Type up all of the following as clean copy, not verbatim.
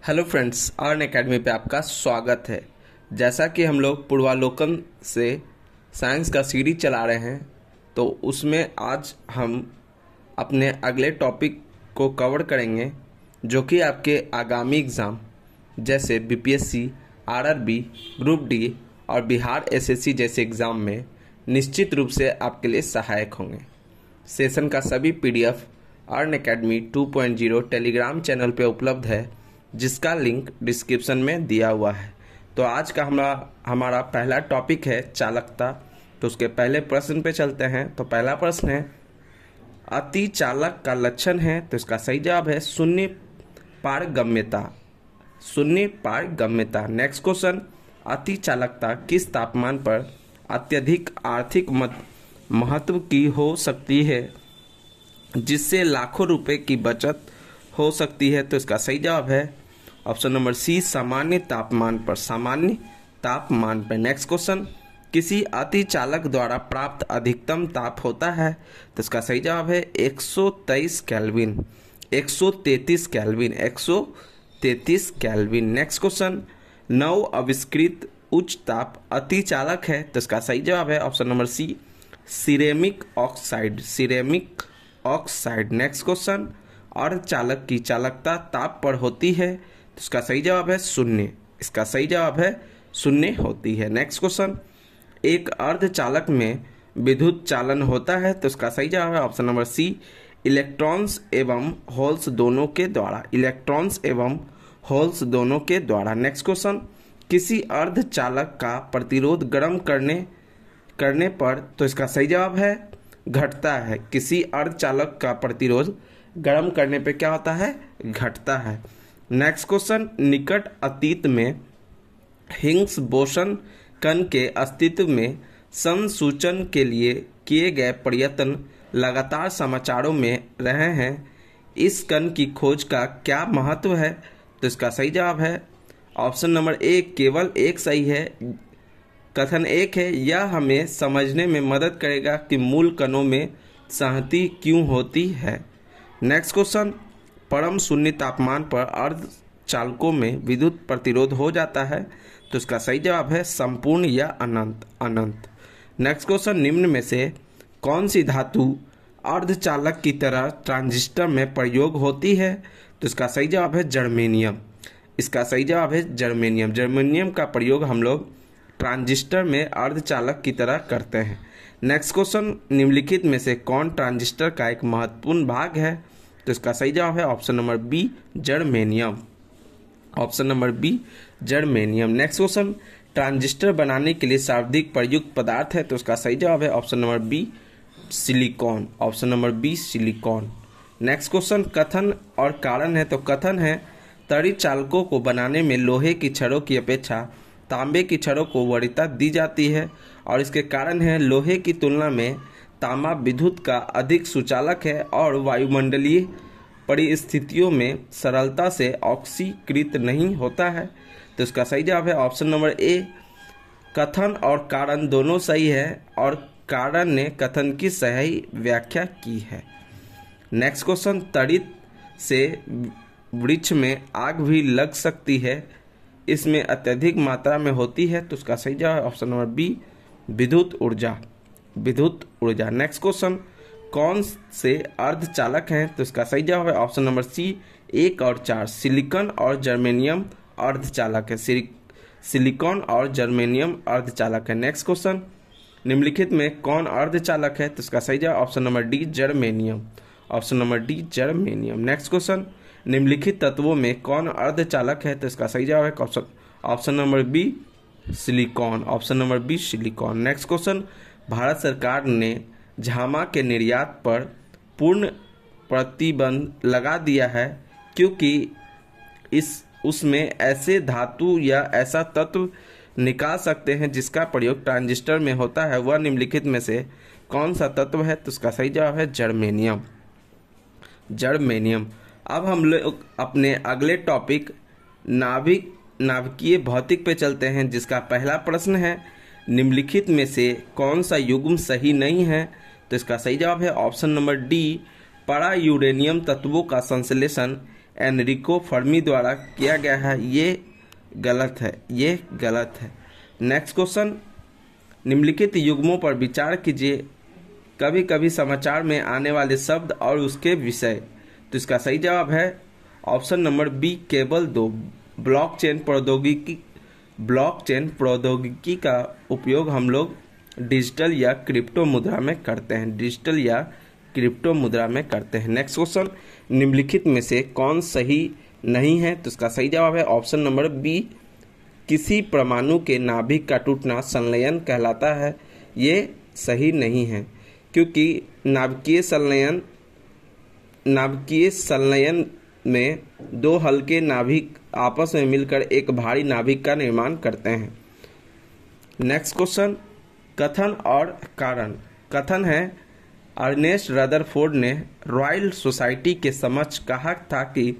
Hello friends, earn academy पे आपका स्वागत है। जैसा कि हम लोग पूर्वालोकन से साइंस का सीरीज चला रहे हैं, तो उसमें आज हम अपने अगले टॉपिक को कवर करेंगे, जो कि आपके आगामी एग्ज़ाम जैसे बीपीएससी, आरआरबी, ग्रुप डी और बिहार एसएससी जैसे एग्ज़ाम में निश्चित रूप से आपके लिए सहायक होंगे। सेशन का सभी PDF earn academy 2.0 Telegram channel पे उपलब्ध है, जिसका लिंक डिस्क्रिप्शन में दिया हुआ है। तो आज का हमारा पहला टॉपिक है चालकता। तो उसके पहले प्रश्न पे चलते हैं। तो पहला प्रश्न है, अति चालक का लक्षण है। तो इसका सही जवाब है शून्य पारगम्यता। शून्य पारगम्यता। नेक्स्ट क्वेश्चन, अति चालकता किस तापमान पर अत्यधिक आर्थिक महत्व की हो सकती है, जिससे लाखों रुपए की बचत हो सकती है। तो इसका सही जवाब है ऑप्शन नंबर सी, सामान्य तापमान पर। सामान्य तापमान पर। नेक्स्ट क्वेश्चन, किसी अति चालक द्वारा प्राप्त अधिकतम ताप होता है। तो इसका सही जवाब है 123 kelvin. 133 kelvin. 133 kelvin. Next question, नव आविष्कृत उच्च ताप अति चालक है। तो इसका सही जवाब है option number C, ceramic oxide. Ceramic oxide. Next question, अर्धचालक की चालकता ताप पर होती है। तो इसका सही जवाब है शून्य। इसका सही जवाब है शून्य होती है। नेक्स्ट क्वेश्चन, एक अर्धचालक में विद्युत चालन होता है। तो इसका सही जवाब है ऑप्शन नंबर सी, इलेक्ट्रॉन्स एवं होल्स दोनों के द्वारा। इलेक्ट्रॉन्स एवं होल्स दोनों के द्वारा। नेक्स्ट क्वेश्चन, किसी अर्धचालक का प्रतिरोध गर्म करने पर। तो इसका सही जवाब है घटता है। किसी अर्धचालक का प्रतिरोध गर्म करने पे क्या होता है? घटता है। नेक्स्ट क्वेश्चन, निकट अतीत में हिग्स बोसन कण के अस्तित्व में संसूचन के लिए किए गए प्रयत्न लगातार समाचारों में रहे हैं। इस कण की खोज का क्या महत्व है? तो इसका सही जवाब है ऑप्शन नंबर ए, केवल एक सही है। कथन एक है, यह हमें समझने में मदद करेगा कि मूल कणों में संहति क्यों होती है। नेक्स्ट क्वेश्चन, परम शून्य तापमान पर अर्धचालकों में विद्युत प्रतिरोध हो जाता है। तो इसका सही जवाब है संपूर्ण या अनंत। अनंत। नेक्स्ट क्वेश्चन, निम्न में से कौन सी धातु अर्धचालक की तरह ट्रांजिस्टर में प्रयोग होती है? तो इसका सही जवाब है जर्मेनियम। इसका सही जवाब है जर्मेनियम। जर्मेनियम का प्रयोग हम लोग ट्रांजिस्टर में अर्धचालक की तरह करते हैं। नेक्स्ट क्वेश्चन, निम्नलिखित में से कौन ट्रांजिस्टर का एक महत्वपूर्ण भाग है? तो इसका सही जवाब है option number B, germanium. Option number B, germanium. Next question, transistor बनाने के लिए सर्वाधिक प्रयुक्त पदार्थ है। तो इसका सही जवाब है option number B, silicon. Option number B, silicon. Next question, कथन और कारण है। तो कथन है, तड़ी चालकों को बनाने में लोहे की छड़ों की अपेक्षा तांबे की छड़ों को वरीयता दी जाती है, और इसके कारण है लोहे की तुलना में तांबा विद्युत का अधिक सुचालक है और वायुमंडलीय परिस्थितियों में सरलता से ऑक्सीकृत नहीं होता है। तो इसका सही जवाब है ऑप्शन नंबर ए, कथन और कारण दोनों सही है, और कारण ने कथन की सही व्याख्या की है। नेक्स्ट क्वेश्चन, तड़ित से वृक्ष में आग भी लग सकती है, इसमें अत्यधिक मात्रा में होती है। तो उसका सही जवाब ऑप्शन नंबर बी, विद्युत ऊर्जा। विद्युत ऊर्जा। नेक्स्ट क्वेश्चन, कौन से अर्धचालक हैं? तो इसका सही जवाब है ऑप्शन नंबर सी, 1 और 4। सिलिकॉन और जर्मेनियम अर्धचालक है। सिलिकॉन और जर्मेनियम अर्धचालक है। नेक्स्ट क्वेश्चन, निम्नलिखित में कौन अर्धचालक है? तो इसका सही जवाब option number D, germanium. Option number D, germanium. Next question, निम्नलिखित तत्वों में कौन अर्धचालक है? तो इसका सही जवाब है option number B, silicon. Option number B, silicon. Next question, Bharat सरकार ने झामा के निर्यात पर पूर्ण प्रतिबंध लगा दिया है, क्योंकि उसमें ऐसे धातु या ऐसा तत्व निकाल सकते हैं जिसका प्रयोग ट्रांजिस्टर में होता है। वह निम्नलिखित में से कौन सा तत्व है? तो इसका सही जवाब है जर्मेनियम। जर्मेनियम। अब हम लोग अपने अगले टॉपिक नाभिकीय भौतिक पे चलते हैं, जिसका पहला प्रश्न है, निम्नलिखित में से कौन सा युग्म सही नहीं है? तो इसका सही जवाब है ऑप्शन नंबर डी, परा यूरेनियम तत्वों का संश्लेषण एनरिको फर्मी द्वारा किया गया है, ये गलत है, ये गलत है। नेक्स्ट क्वेश्चन, निम्नलिखित युग्मों पर विचार कीजिए। कभी कभी समाचार में आने वाले शब्द और उसके विषय। तो इसका सही जवाब है ऑप्शन नंबर बी, केवल 2। ब्लॉकचेन प्रौद्योगिकी का उपयोग हम लोग डिजिटल या क्रिप्टो मुद्रा में करते हैं, डिजिटल या क्रिप्टो मुद्रा में करते हैं। नेक्स्ट क्वेश्चन, निम्नलिखित में से कौन सही नहीं है? तो इसका सही जवाब है ऑप्शन नंबर बी, किसी परमाणु के नाभिक का टूटना संलयन कहलाता है। ये सही नहीं है, क्योंकि नाभिकीय संलयन में दो हल्के नाभिक आपस में मिलकर एक भारी नाभिक का निर्माण करते हैं। नेक्स्ट क्वेश्चन, कथन और कारण। कथन है, अर्नेस्ट रदरफोर्ड ने रॉयल सोसाइटी के समक्ष कहा था कि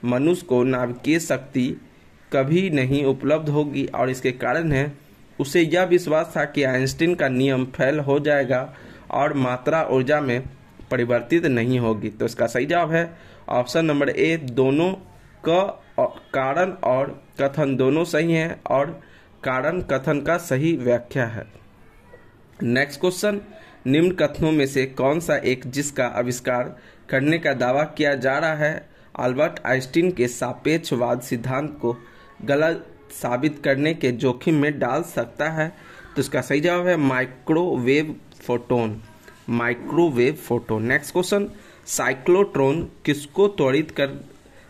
मनुष्य को नाभिकीय शक्ति कभी नहीं उपलब्ध होगी, और इसके कारण है उसे यह विश्वास था कि आइंस्टीन का नियम फेल हो जाएगा और मात्रा ऊर्जा में परिवर्तित नहीं होगी। तो इसका सही जवाब है ऑप्शन नंबर ए, दोनों का कारण और कथन दोनों सही हैं और कारण कथन का सही व्याख्या है। नेक्स्ट क्वेश्चन, निम्न कथनों में से कौन सा एक जिसका आविष्कार करने का दावा किया जा रहा है अल्बर्ट आइंस्टीन के सापेक्षवाद सिद्धांत को गलत साबित करने के जोखिम में डाल सकता है? तो इसका सही जवाब है microwave photon. Next question, cyclotron किसको त्वरित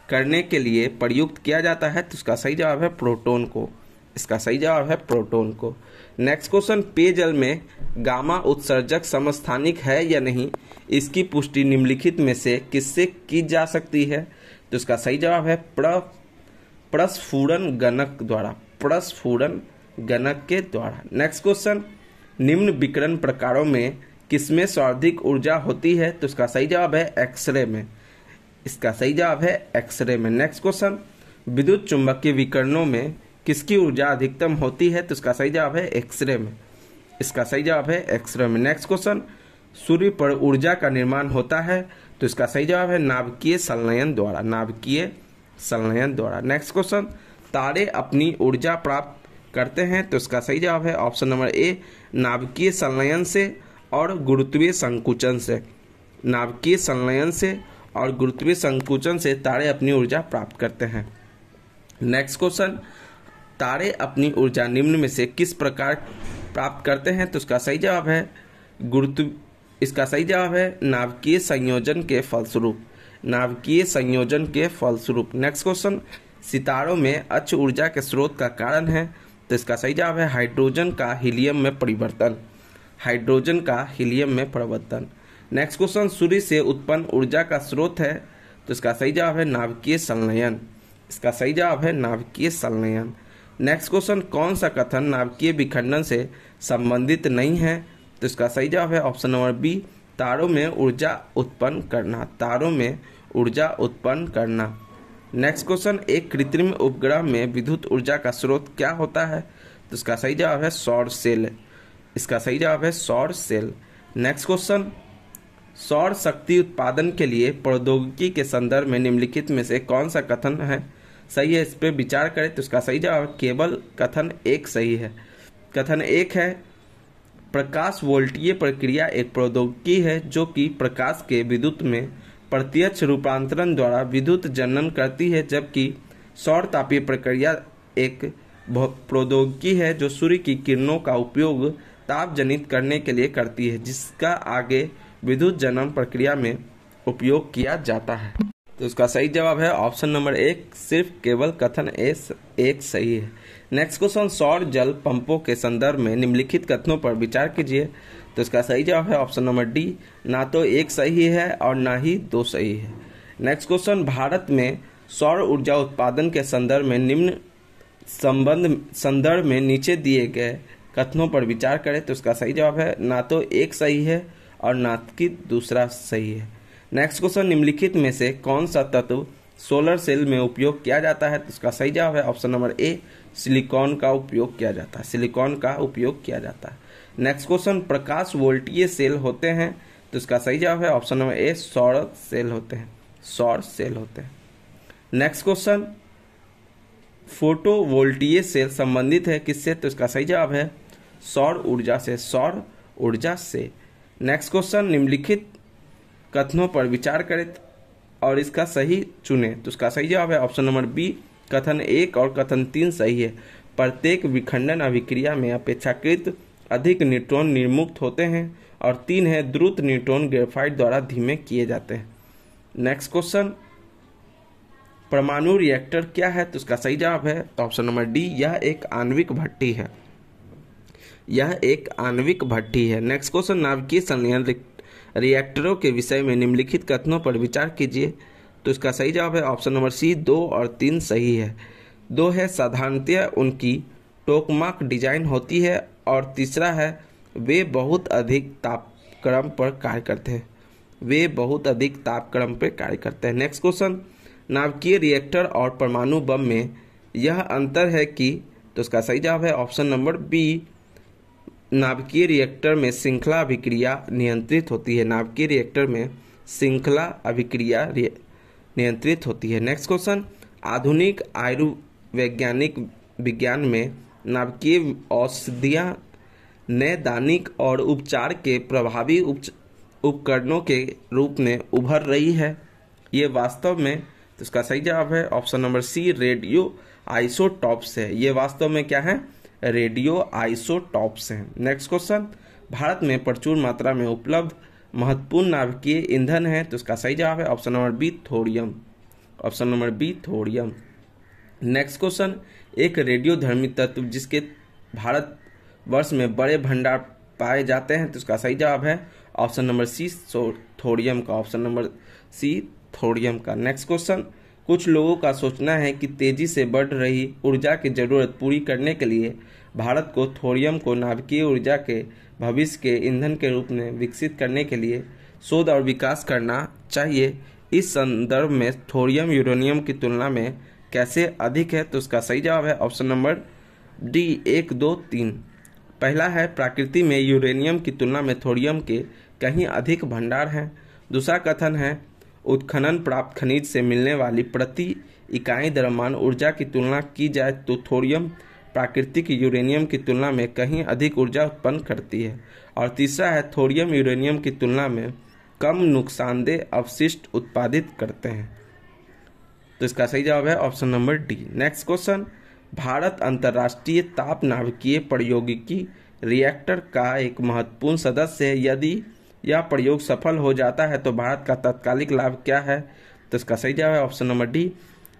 करने के लिए प्रयुक्त किया जाता है? तो इसका सही जवाब है प्रोटॉन को। इसका सही जवाब है प्रोटॉन को। नेक्स्ट क्वेश्चन, पेयजल में गामा उत्सर्जक समस्थानिक है या नहीं, इसकी पुष्टि निम्नलिखित में से किससे की जा सकती है? तो इसका सही जवाब है प्रस्फुरण गणक के द्वारा। नेक्स्ट क्वेश्चन, निम्न विकिरण प्रकारों में किसमें सर्वाधिक ऊर्जा होती है? तो इसका सही जवाब है एक्सरे में। इसका सही जवाब है एक्सरे में। नेक्स्ट क्वेश्चन, विद्युत चुंबकीय विकिरणों में किसकी ऊर्जा अधिकतम होती है? तो इसका सही जवाब है एक्सरे में। इसका सही जवाब है एक्सरे में। नेक्स्ट क्वेश्चन, सूर्य पर ऊर्जा का निर्माण होता है? तो इसका सही जवाब है नाभिकीय संलयन द्वारा। नेक्स्ट क्वेश्चन, तारे अपनी ऊर्जा प्राप्त करते हैं? तो इसका सही जवाब है ऑप्शन नंबर ए, नाभिकीय संलयन से और गुरुत्वीय संकुचन से। नाभिकीय संलयन से और गुरुत्वीय संकुचन से तारे अपनी ऊर्जा प्राप्त करते हैं। नेक्स्ट क्वेश्चन, तारे अपनी ऊर्जा निम्न में से किस प्रकार प्राप्त करते हैं? तो इसका सही जवाब है इसका सही जवाब है नाभिकीय संयोजन के फलस्वरूप। नेक्स्ट क्वेश्चन, सितारों में अच्छ ऊर्जा के स्रोत का कारण है? तो इसका सही जवाब है हाइड्रोजन का हीलियम में परिवर्तन। नेक्स्ट क्वेश्चन, सूर्य से उत्पन्न ऊर्जा का स्रोत है? तो इसका सही जवाब है नाभिकीय संलयन। इसका सही जवाब है नाभिकीय संलयन। नेक्स्ट क्वेश्चन, कौन सा कथन नाभिकीय विखंडन से संबंधित नहीं है? तो इसका सही जवाब है ऑप्शन नंबर बी, तारों में ऊर्जा उत्पन्न करना। नेक्स्ट क्वेश्चन, एक कृत्रिम उपग्रह में विद्युत ऊर्जा का स्रोत क्या होता है? तो इसका सही जवाब है सौर सेल। इसका सही जवाब है सौर सेल। नेक्स्ट क्वेश्चन, सौर शक्ति उत्पादन के लिए प्रौद्योगिकी के संदर्भ में निम्नलिखित में से कौन सा कथन है सही है? इस पर विचार करें। तो इसका सही जवाब केवल कथन एक सही है। कथन एक है, प्रकाश वोल्टीय प्रक्रिया एक प्रौद्योगिकी है जो कि प्रकाश के विद्युत में प्रत्यक्ष रूपांतरण द्वारा विद्युत जनन करती है, जबकि सौर तापीय प्रक्रिया एक प्रौद्योगिकी है जो सूर्य की किरणों का उपयोग ताप जनित करने के लिए करती है, जिसका आगे विद्युत जनन प्रक्रिया में उपयोग किया जाता है। तो इसका सही जवाब है ऑप्शन नंबर एक, सिर्फ केवल कथन एक सही है। नेक्स्ट क्वेश्चन, सौर जल पंपों के संदर्भ में निम्नलिखित कथनों पर विचार कीजिए। तो इसका सही जवाब है ऑप्शन नंबर डी, ना तो एक सही है और ना ही दो सही है। नेक्स्ट क्वेश्चन, भारत में सौर ऊर्जा उत्पादन के संदर्भ में निम्न संदर्भ में नीचे दिए गए कथनों पर विचार करें। तो इसका सही जवाब है ना तो एक सही है और ना कि दूसरा सही है। नेक्स्ट क्वेश्चन, निम्नलिखित में से कौन सा तत्व सोलर सेल में उपयोग किया जाता है? तो इसका सही जवाब है ऑप्शन नंबर ए, सिलिकॉन का उपयोग किया जाता है। नेक्स्ट क्वेश्चन, प्रकाश वोल्टीय सेल होते हैं? तो इसका सही जवाब है ऑप्शन नंबर ए, सौर सेल होते हैं। नेक्स्ट क्वेश्चन, फोटोवोल्टिक सेल संबंधित है किससे? तो इसका सही जवाब है सौर ऊर्जा से, सौर ऊर्जा से। नेक्स्ट क्वेश्चन, निम्नलिखित कथनों पर विचार करें और इसका सही चुने। तो इसका सही जवाब है ऑप्शन नंबर बी, कथन 1 और कथन 3 सही है। प्रत्येक विखंडन अभिक्रिया में अपेक्षाकृत अधिक न्यूट्रॉन निर्मुक्त होते हैं। और 3 है, द्रुत न्यूट्रॉन ग्रेफाइट द्वारा धीमे किए जाते हैं। नेक्स्ट क्वेश्चन, परमाणु रिएक्टर क्या है? तो इसका सही जवाब है ऑप्शन नंबर डी, यह एक आणविक भट्टी है, यह एक आणविक भट्टी है। नेक्स्ट क्वेश्चन, नाभिकीय संलयन रिएक्टरों के विषय में निम्नलिखित कथनों पर विचार कीजिए। तो इसका सही जवाब है ऑप्शन नंबर सी, 2 और 3 सही है। 2 है, साधारणतया उनकी टोकमाक डिजाइन होती है। और तीसरा है, वे बहुत अधिक तापक्रम पर कार्य करते हैं, वे बहुत अधिक तापक्रम पर कार्य करते हैं। नेक्स्ट क्वेश्चन, नाभिकीय रिएक्टर और परमाणु बम में यह अंतर है कि? तो इसका सही जवाब है ऑप्शन नंबर बी, नाभिकीय रिएक्टर में श्रृंखला अभिक्रिया नियंत्रित होती है, नाभिकीय रिएक्टर में श्रृंखला अभिक्रिया नियंत्रित होती है। नेक्स्ट क्वेश्चन, आधुनिक आयुर्वैज्ञानिक विज्ञान में नाभिकीय औषधियाँ नैदानिक और उपचार के प्रभावी उपकरणों के रूप में उभर रही है। ये वास्तव में, तो इसका सही जवाब है option number C, radio isotopes है। ये वास्तव में क्या है? रेडियो आइसोटॉप्स हैं। नेक्स्ट क्वेश्चन, भारत में प्रचुर मात्रा में उपलब्ध महत्वपूर्ण नाभिकीय ईंधन है। तो इसका सही जवाब है option number B, thorium, option number B, thorium. Next question, एक रेडियोधर्मी तत्व जिसके भारत वर्ष में बड़े भंडार पाए जाते हैं। तो इसका सही जवाब है ऑप्शन नंबर सी, थोरियम का, ऑप्शन नंबर सी, थोरियम का। नेक्स्ट क्वेश्चन, कुछ लोगों का सोचना है कि तेजी से बढ़ रही ऊर्जा की जरूरत पूरी करने के लिए भारत को थोरियम को नाभिकीय ऊर्जा के भविष्य के ईंधन के रूप में विकसित करने के लिए शोध और विकास करना चाहिए। इस संदर्भ में थोरियम यूरेनियम की तुलना में कैसे अधिक है? तो उसका सही जवाब है ऑप्शन नंबर डी, 1, 2, 3। पहला है, प्रकृति में यूरेनियम की तुलना में थोरियम के कहीं अधिक भंडार हैं। दूसरा कथन है, उत्खनन प्राप्त खनिज से मिलने वाली प्रति इकाई द्रव्यमान ऊर्जा की तुलना की जाए तो थोरियम प्राकृतिक यूरेनियम की तुलना में कहीं अधिक ऊर्जा उत्पन्न करती है। और तीसरा है, थोरियम यूरेनियम की तुलना में कम नुकसानदेह अवशिष्ट उत्पादित करते हैं। तो इसका सही जवाब है option number D. Next question, Bharat अंतर्राष्ट्रीय ताप नाभिकीय प्रौद्योगिकी रिएक्टर का एक महत्वपूर्ण सदस्य है। यदि यह प्रयोग सफल हो जाता है तो भारत का तात्कालिक लाभ क्या है? तो इसका सही जवाब है ऑप्शन नंबर डी,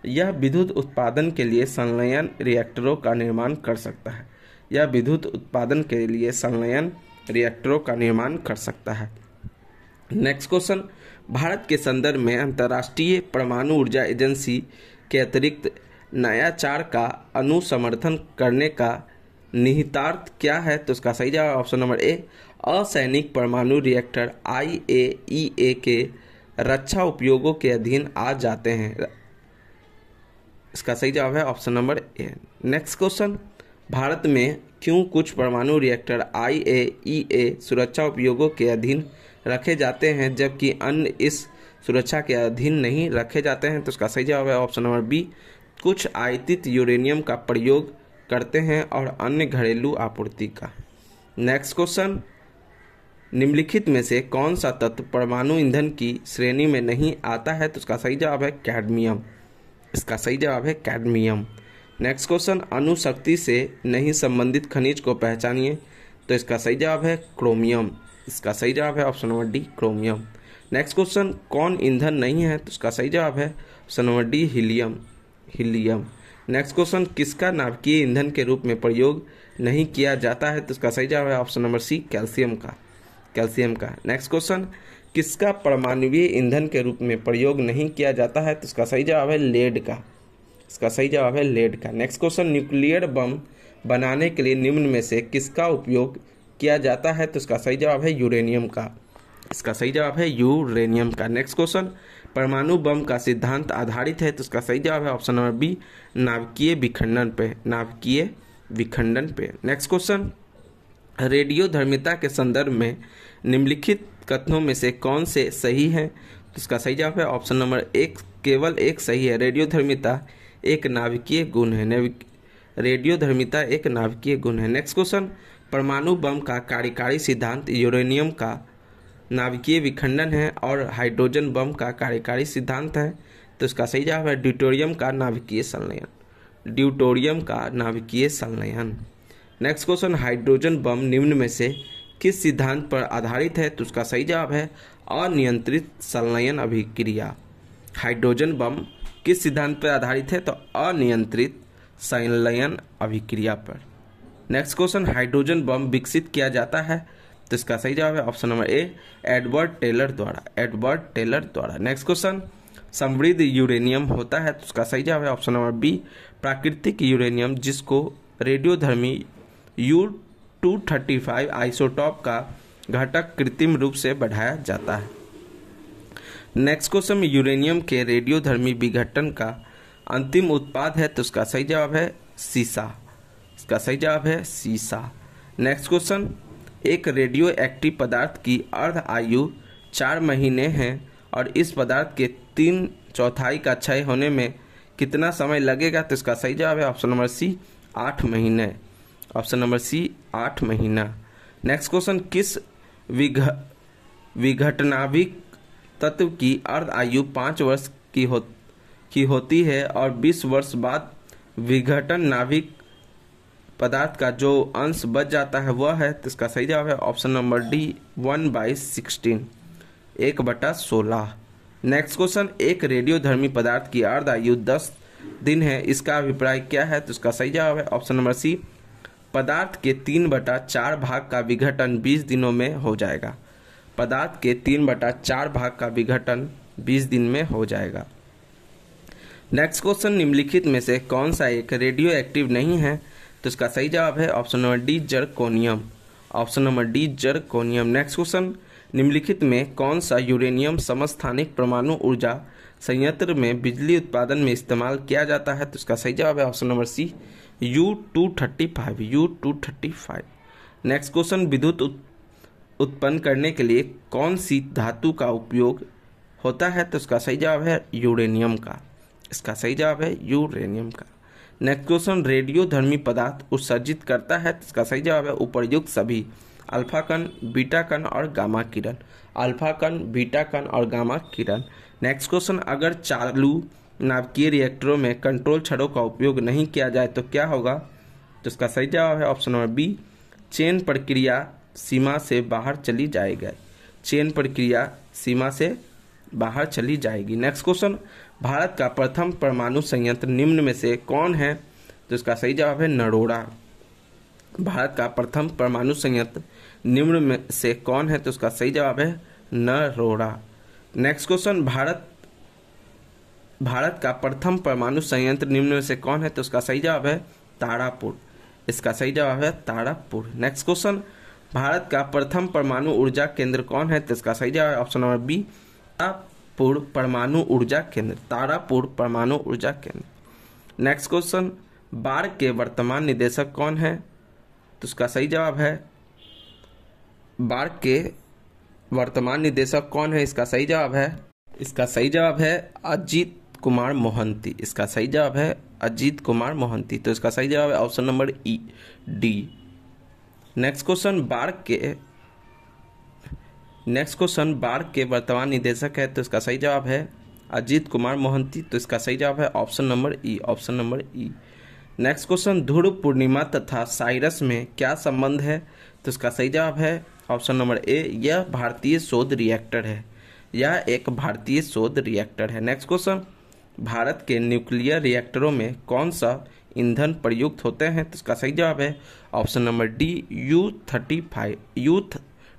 यह विद्युत उत्पादन के लिए संलयन रिएक्टरों का निर्माण कर सकता है, यह विद्युत उत्पादन के लिए संलयन रिएक्टरों का निर्माण कर सकता है। नेक्स्ट क्वेश्चन, भारत के संदर्भ में अंतर्राष्ट्रीय परमाणु ऊर्जा एजेंसी के अतिरिक्त नयाचार का अनुसमर्थन करने का निहितार्थ क्या है? तो इसका सही जवाब ऑप्शन नंबर ए, असैनिक परमाणु रिएक्टर IAEA के रक्षा उपयोगों के अधीन आ जाते हैं। इसका सही जवाब है option number A. Next question, Bharat में क्यों कुछ परमाणु रिएक्टर IAEA सुरक्षा उपयोगों के अधीन रखे जाते हैं जबकि अन्य इस सुरक्षा के अधीन नहीं रखे जाते हैं? तो इसका सही जवाब है ऑप्शन नंबर बी, कुछ आयातित यूरेनियम का प्रयोग करते हैं और अन्य घरेलू आपूर्ति का। नेक्स्ट क्वेश्चन, निम्नलिखित में से कौन सा तत्व परमाणु ईंधन की श्रेणी में नहीं आता है? तो इसका सही जवाब है कैडमियम, इसका सही जवाब है कैडमियम। नेक्स्ट क्वेश्चन, अणुशक्ति से नहीं संबंधित खनिज को पहचानिए। तो इसका सही जवाब है क्रोमियम, इसका सही जवाब है option number D, chromium. Next question, कौन ईंधन नहीं है? तो इसका सही जवाब है option number D, helium, helium. Next question, किसका नाभिकीय ईंधन के रूप में प्रयोग नहीं किया जाता है? तो इसका सही जवाब है ऑप्शन नंबर सी, कैल्शियम का, कैल्शियम का। नेक्स्ट क्वेश्चन, किसका परमाणुवीय ईंधन के रूप में प्रयोग नहीं किया जाता है? तो इसका सही जवाब है लेड का, इसका सही जवाब है लेड का। नेक्स्ट क्वेश्चन, न्यूक्लियर बम बनाने के लिए निम्न में से किसका उपयोग किया जाता है? तो इसका सही जवाब है यूरेनियम का, इसका सही जवाब है यूरेनियम का। नेक्स्ट क्वेश्चन, परमाणु बम का सिद्धांत आधारित है। तो इसका सही जवाब है ऑप्शन नंबर बी, नाभिकीय विखंडन पे, नाभिकीय विखंडन पे। नेक्स्ट क्वेश्चन, रेडियोधर्मिता के संदर्भ में निम्नलिखित कथनों में से कौन से सही हैं? तो इसका सही जवाब है ऑप्शन नंबर 1, केवल एक सही है। रेडियोधर्मिता एक नाभिकीय गुण है। रेडियोधर्मिता एक नाभिकीय गुण है। नेक्स्ट क्वेश्चन, परमाणु बम का कार्यकारी सिद्धांत यूरेनियम का नाभिकीय विखंडन है और हाइड्रोजन बम का कार्यकारी सिद्धांत है। तो इसका सही जवाब है ड्यूटेरियम का नाभिकीय संलयन। ड्यूटेरियम का नाभिकीय संलयन। नेक्स्ट क्वेश्चन, हाइड्रोजन बम निम्न में से किस सिद्धांत पर आधारित है? तो उसका सही जवाब है अनियंत्रित संलयन अभिक्रिया। हाइड्रोजन बम किस सिद्धांत पर आधारित है? तो अनियंत्रित संलयन अभिक्रिया पर। नेक्स्ट क्वेश्चन, हाइड्रोजन बम विकसित किया जाता है? तो इसका सही जवाब है option number A, Edward Teller द्वारा। एडवर्ड टेलर द्वारा। नेक्स्ट क्वेश्चन, समृद्ध यूरेनियम होता है? तो उसका सही जवाब है ऑप्शन नंबर बी, प्राकृतिक यूरेनियम, जिसको रेडियोधर्मी U-235 आइसोटॉप का घटक कृत्रिम रूप से बढ़ाया जाता है। नेक्स्ट क्वेश्चन, यूरेनियम के रेडियोधर्मी विघटन का अंतिम उत्पाद है? तो उसका सही जवाब है सीसा। इसका सही जवाब है सीसा। नेक्स्ट क्वेश्चन, एक रेडियो एक्टिव पदार्थ की अर्ध आयु 4 महीने है और इस पदार्थ के 3/4 का क्षय होने में कितना समय लगेगा? तो इसका सही जवाब है ऑप्शन नंबर सी, 8 महीने। ऑप्शन नंबर सी, 8 महीना। नेक्स्ट क्वेश्चन, किस विघटनाभिक तत्व की अर्ध आयु 5 वर्ष की होती है और 20 वर्ष बाद विघटन नाभिक पदार्थ का जो अंश बच जाता है वह है? तो इसका सही जवाब है option number D, 1/16, 1/16। Next question, एक रेडियोधर्मी पदार्थ की अर्ध आयु 10 दिन है, इसका अभिप्राय क्या है? तो इसका सही जवाब है ऑप्शन नंबर सी, पदार्थ के 3/4 भाग का विघटन 20 दिनों में हो जाएगा। पदार्थ के 3/4 भाग का विघटन 20 दिन में हो जाएगा। नेक्स्ट क्वेश्चन, निम्नलिखित में से कौन सा एक रेडियो एक्टिव नहीं है? तो इसका सही जवाब है option number D, zirconium. Option number D, zirconium. Next question, निम्नलिखित में कौन सा यूरेनियम समस्थानिक परमाणु ऊर्जा संयंत्र में बिजली उत्पादन में इस्तेमाल किया जाता है? तो इसका सही जवाब है option number C, U-235। U-235। Next question, विद्युत उत्पन्न करने के लिए कौन सी धातु का उपयोग होता है? तो इसका सही जवाब है यूरेनियम का। इसका सही जवाब है यूरेनियम का। नेक्स्ट क्वेश्चन, रेडियोधर्मी पदार्थ उत्सर्जित करता है? तो इसका सही जवाब है उपर्युक्त सभी, अल्फा कण, बीटा कण और गामा किरण। अल्फा कण, बीटा कण और गामा किरण। नेक्स्ट क्वेश्चन, अगर चालू नाभिकीय रिएक्टरों में कंट्रोल छड़ों का उपयोग नहीं किया जाए तो क्या होगा? तो इसका सही जवाब है ऑप्शन नंबर बी, चेन प्रक्रिया सीमा से बाहर चली जाएगी। चेन प्रक्रिया सीमा से बाहर चली जाएगी। नेक्स्ट क्वेश्चन, भारत का प्रथम परमाणु संयंत्र निम्न में से कौन है? तो इसका सही जवाब है नरोड़ा। भारत का प्रथम परमाणु संयंत्र निम्न में से कौन है? तो उसका सही जवाब है नरोड़ा। नेक्स्ट क्वेश्चन, भारत का प्रथम परमाणु संयंत्र निम्न में से कौन है? तो उसका सही जवाब है तारापुर। इसका सही जवाब है तारापुर। नेक्स्ट क्वेश्चन, भारत का प्रथम परमाणु ऊर्जा केंद्र कौन है? तो इसका सही जवाब है ऑप्शन नंबर बी, तारापुर परमाणु ऊर्जा केंद्र। तारापुर परमाणु ऊर्जा केंद्र। नेक्स्ट क्वेश्चन, बाढ़ के वर्तमान निदेशक कौन है? तो उसका सही जवाब है, बाढ़ के वर्तमान निदेशक कौन है? इसका सही जवाब है अजीत कुमार मोहंती। इसका सही जवाब है अजीत कुमार मोहंती। तो इसका सही जवाब है ऑप्शन नंबर ई, डी। नेक्स्ट क्वेश्चन, बाढ़ के वर्तमान निदेशक है? तो इसका सही जवाब है अजीत कुमार मोहंती। तो इसका सही जवाब है option number E, option number E. Next question, ध्रुव पूर्णिमा तथा साइरस में क्या संबंध है? तो इसका सही जवाब है ऑप्शन नंबर ए, यह भारतीय शोध रिएक्टर है। यह एक भारतीय शोध रिएक्टर है। नेक्स्ट क्वेश्चन, भारत के न्यूक्लियर रिएक्टरों में कौन सा ईंधन प्रयुक्त होते हैं? तो इसका सही जवाब है option number D,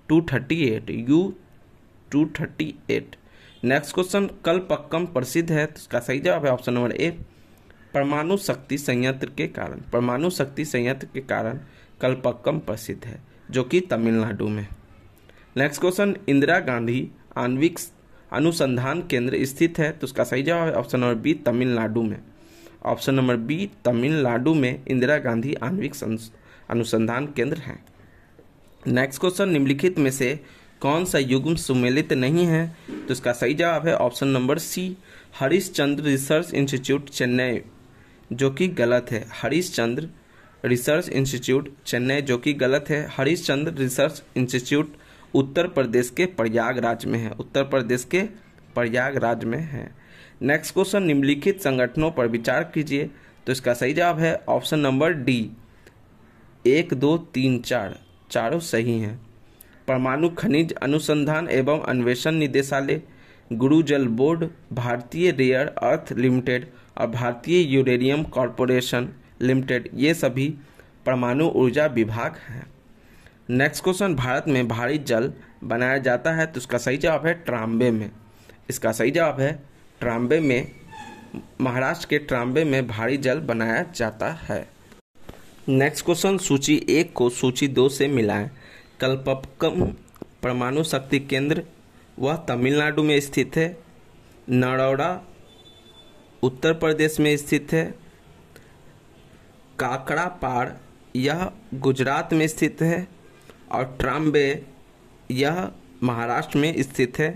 U-238। Next question, Kalpakkam प्रसिद्ध है? तो इसका सही जवाब है ऑप्शन नंबर ए, परमाणु शक्ति संयंत्र के कारण। परमाणु शक्ति संयंत्र के कारण कलपक्कम प्रसिद्ध है, जो कि तमिलनाडु में। नेक्स्ट क्वेश्चन, इंदिरा गांधी आणविक अनुसंधान केंद्र स्थित है? तो उसका सही जवाब है ऑप्शन नंबर बी, तमिलनाडु में। ऑप्शन नंबर बी, तमिलनाडु में इंदिरा गांधी आणविक अनुसंधान केंद्र है। नेक्स्ट क्वेश्चन, निम्नलिखित में से कौन सा युग्म सुमेलित नहीं है? तो इसका सही जवाब है option number C, Harishchandra Research Institute Chennai, जो कि गलत है। हरीशचंद्र रिसर्च इंस्टीट्यूट चेन्नई, जो कि गलत है। हरीशचंद्र रिसर्च इंस्टीट्यूट उत्तर प्रदेश के प्रयागराज में है। उत्तर प्रदेश के प्रयागराज में है। नेक्स्ट क्वेश्चन, निम्नलिखित संगठनों पर विचार कीजिए। तो इसका सही जवाब है ऑप्शन नंबर डी, 1, 2, 3, 4, चारों सही हैं। परमाणु खनिज अनुसंधान एवं अन्वेषण निदेशालय, गुरु जल बोर्ड, भारतीय रेयर अर्थ लिमिटेड और भारतीय यूरेनियम कॉरपोरेशन लिमिटेड, ये सभी परमाणु ऊर्जा विभाग हैं। नेक्स्ट क्वेश्चन, भारत में भारी जल बनाया जाता है। तो इसका सही जवाब है ट्राम्बे में। इसका सही जवाब है ट्राम्बे में, महाराष्ट्र के ट्राम्बे में भारी जल बनाया जाता है। नेक्स्ट क्वेश्चन, सूची 1 को सूची 2 से मिलाएं। कल्पक्कम परमाणु शक्ति केंद्र वह तमिलनाडु में स्थित है। नरौड़ा उत्तर प्रदेश में स्थित है। काकड़ापाड़ यह गुजरात में स्थित है और ट्राम्बे यह महाराष्ट्र में स्थित है।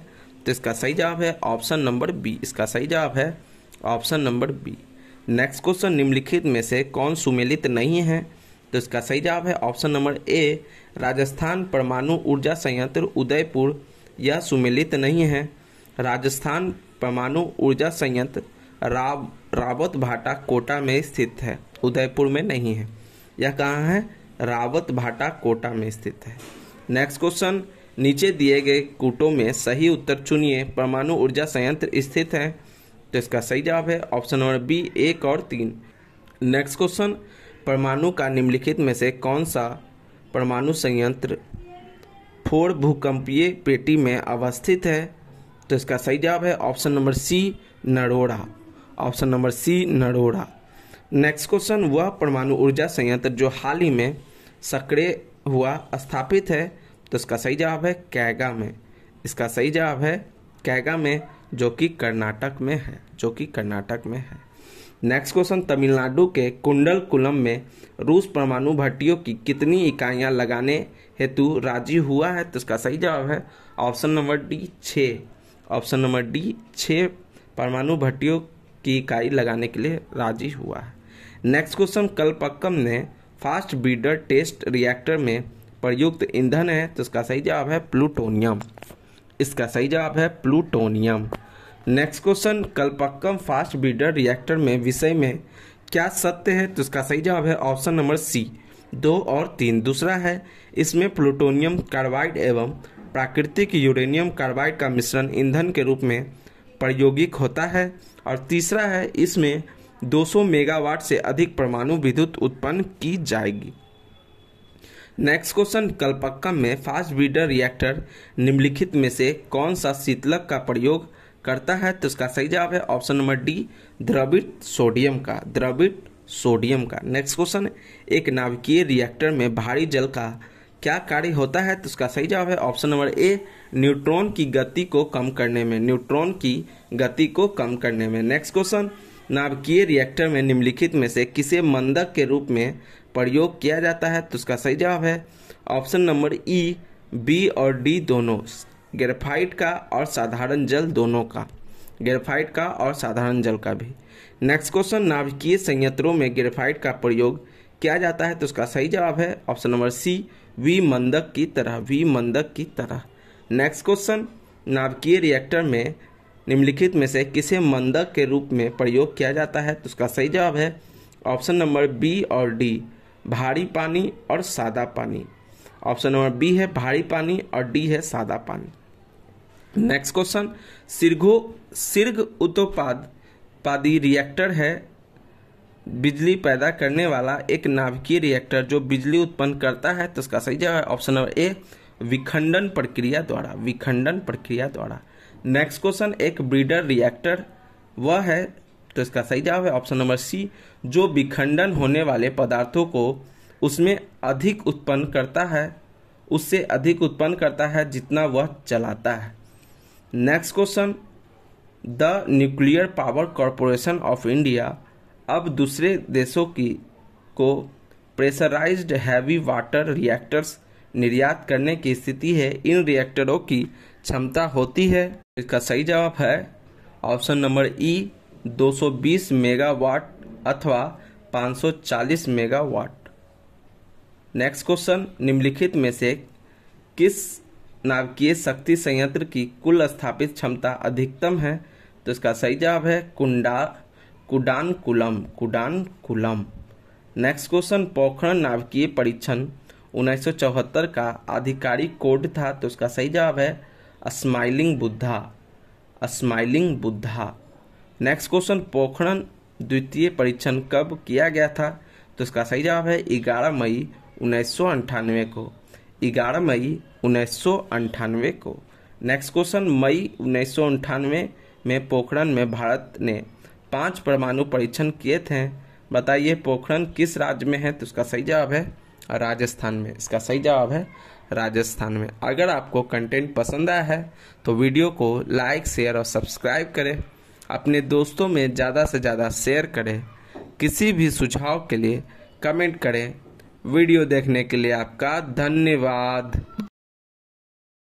तो इसका सही जवाब है ऑप्शन नंबर बी। इसका सही जवाब है option number B. Next question, निम्नलिखित में से कौन सुमेलित नहीं है। तो इसका सही जवाब है ऑप्शन नंबर ए, राजस्थान परमाणु ऊर्जा संयंत्र उदयपुर, यह सुमेलित नहीं है। राजस्थान परमाणु ऊर्जा संयंत्र रावत भाटा कोटा में स्थित है, उदयपुर में नहीं है। यह कहाँ है? रावत भाटा कोटा में स्थित है। नेक्स्ट क्वेश्चन, नीचे दिए गए कूटों में सही उत्तर चुनिए। परमाणु ऊर्जा संयंत्र स्थित है। तो इसका सही जवाब है ऑप्शन नंबर बी, 1 और 3। नेक्स्ट क्वेश्चन, परमाणु का निम्नलिखित में से कौन सा परमाणु संयंत्र फोड़ भूकंपीय पेटी में अवस्थित है। तो इसका सही जवाब है option number C, Naroda. Option number C, Naroda. Next question, वह परमाणु ऊर्जा संयंत्र जो हाल ही में सक्रिय हुआ स्थापित है। तो इसका सही जवाब है कैगा में। इसका सही जवाब है कैगा में, जो कि कर्नाटक में है, जो कि कर्नाटक में है। नेक्स्ट क्वेश्चन, तमिलनाडु के कुंडलकुलम में रूस परमाणु भट्टियों की कितनी इकाइयां लगाने हेतु राजी हुआ है। तो इसका सही जवाब है option number D, 6। Option number D, 6 परमाणु भट्टियों की इकाई लगाने के लिए राजी हुआ है। नेक्स्ट क्वेश्चन, कल्पक्कम ने फास्ट ब्रीडर टेस्ट रिएक्टर में प्रयुक्त ईंधन है। तो इसका सही जवाब है प्लूटोनियम। इसका सही जवाब है plutonium. Next question, Kalpakkam fast breeder reactor में विषय में क्या सत्य है। तो इसका सही जवाब है ऑप्शन नंबर सी, 2 और 3। दूसरा है, इसमें प्लूटोनियम कार्बाइड एवं प्राकृतिक यूरेनियम कार्बाइड का मिश्रण ईंधन के रूप में प्रायोगिक होता है। और तीसरा है, इसमें 200 मेगावाट से अधिक परमाणु विद्युत उत्पन्न की जाएगी। नेक्स्ट क्वेश्चन, कल्पक्कम में फास्ट ब्रीडर रिएक्टर निम्नलिखित में से कौन सा शीतलक का प्रयोग करता है। तो इसका सही जवाब है ऑप्शन नंबर डी, द्रवित सोडियम का। द्रवित सोडियम का। नेक्स्ट क्वेश्चन, एक नाभिकीय रिएक्टर में भारी जल का क्या कार्य होता है। तो इसका सही जवाब है ऑप्शन नंबर ए, न्यूट्रॉन की गति को कम करने में। न्यूट्रॉन की गति को कम करने में। नेक्स्ट क्वेश्चन, नाभिकीय रिएक्टर में निम्नलिखित में से किसे मंदक के रूप में प्रयोग किया जाता है। तो इसका सही जवाब है ऑप्शन नंबर ई, बी और डी दोनों, ग्रेफाइट का और साधारण जल दोनों का। ग्रेफाइट का और साधारण जल का भी। नेक्स्ट क्वेश्चन, नाभिकीय संयंत्रों में ग्रेफाइट का प्रयोग किया जाता है। तो इसका सही जवाब है ऑप्शन नंबर सी, वी मंदक की तरह। वी मंदक की तरह। नेक्स्ट क्वेश्चन, नाभिकीय रिएक्टर में निम्नलिखित में से किसे मंदक के रूप में प्रयोग किया जाता है। तो उसका सही जवाब है ऑप्शन नंबर बी और डी, भारी पानी और सादा पानी। ऑप्शन नंबर बी है भारी पानी और डी है सादा पानी। नेक्स्ट क्वेश्चन, सिर्ग उत्पादी रिएक्टर है बिजली पैदा करने वाला एक नाभिकीय रिएक्टर जो बिजली उत्पन्न करता है। तो इसका सही जवाब है ऑप्शन नंबर ए, विखंडन प्रक्रिया द्वारा। विखंडन प्रक्रिया द्वारा। नेक्स्ट क्वेश्चन, एक ब्रीडर रिएक्टर वह है। तो इसका सही जवाब है ऑप्शन नंबर सी, जो विखंडन होने वाले पदार्थों को उसमें अधिक उत्पन्न करता है, उससे अधिक उत्पन्न करता है जितना वह चलाता है। Next question, the nuclear power corporation of India अब दूसरे देशों को प्रेशराइज्ड हैवी वाटर रिएक्टर्स निर्यात करने की स्थिति है। इन रिएक्टरों की क्षमता होती है। इसका सही जवाब है ऑप्शन नंबर ई 220 मेगावाट अथवा 540 मेगावाट। नेक्स्ट क्वेश्चन, निम्नलिखित में से किस नाभिकीय शक्ति संयंत्र की कुल स्थापित क्षमता अधिकतम है? तो इसका सही जवाब है कुडानकुलम। नेक्स्ट क्वेश्चन, पोखरण नाभिकीय परीक्षण 1974 का आधिकारिक कोड था। तो इसका सही जवाब है smiling Buddha. Next question, Pokhran द्वितीय परीक्षण कब किया गया था? तो इसका सही जवाब है 11 मई 1998 को। 11 मई 1998 को। नेक्स्ट क्वेश्चन, मई 1998 में पोखरण में भारत ने 5 परमाणु परीक्षण किए थे। बताइए पोखरण किस राज्य में है? तो इसका सही जवाब है राजस्थान में। इसका सही जवाब है राजस्थान में। अगर आपको कंटेंट पसंद आया है तो वीडियो को लाइक, शेयर और सब्सक्राइब करें। अपने दोस्तों में ज़्यादा से ज़्यादा शेयर करें। किसी भी सुझाव के लिए कमेंट करें। वीडियो देखने के लिए आपका धन्यवाद।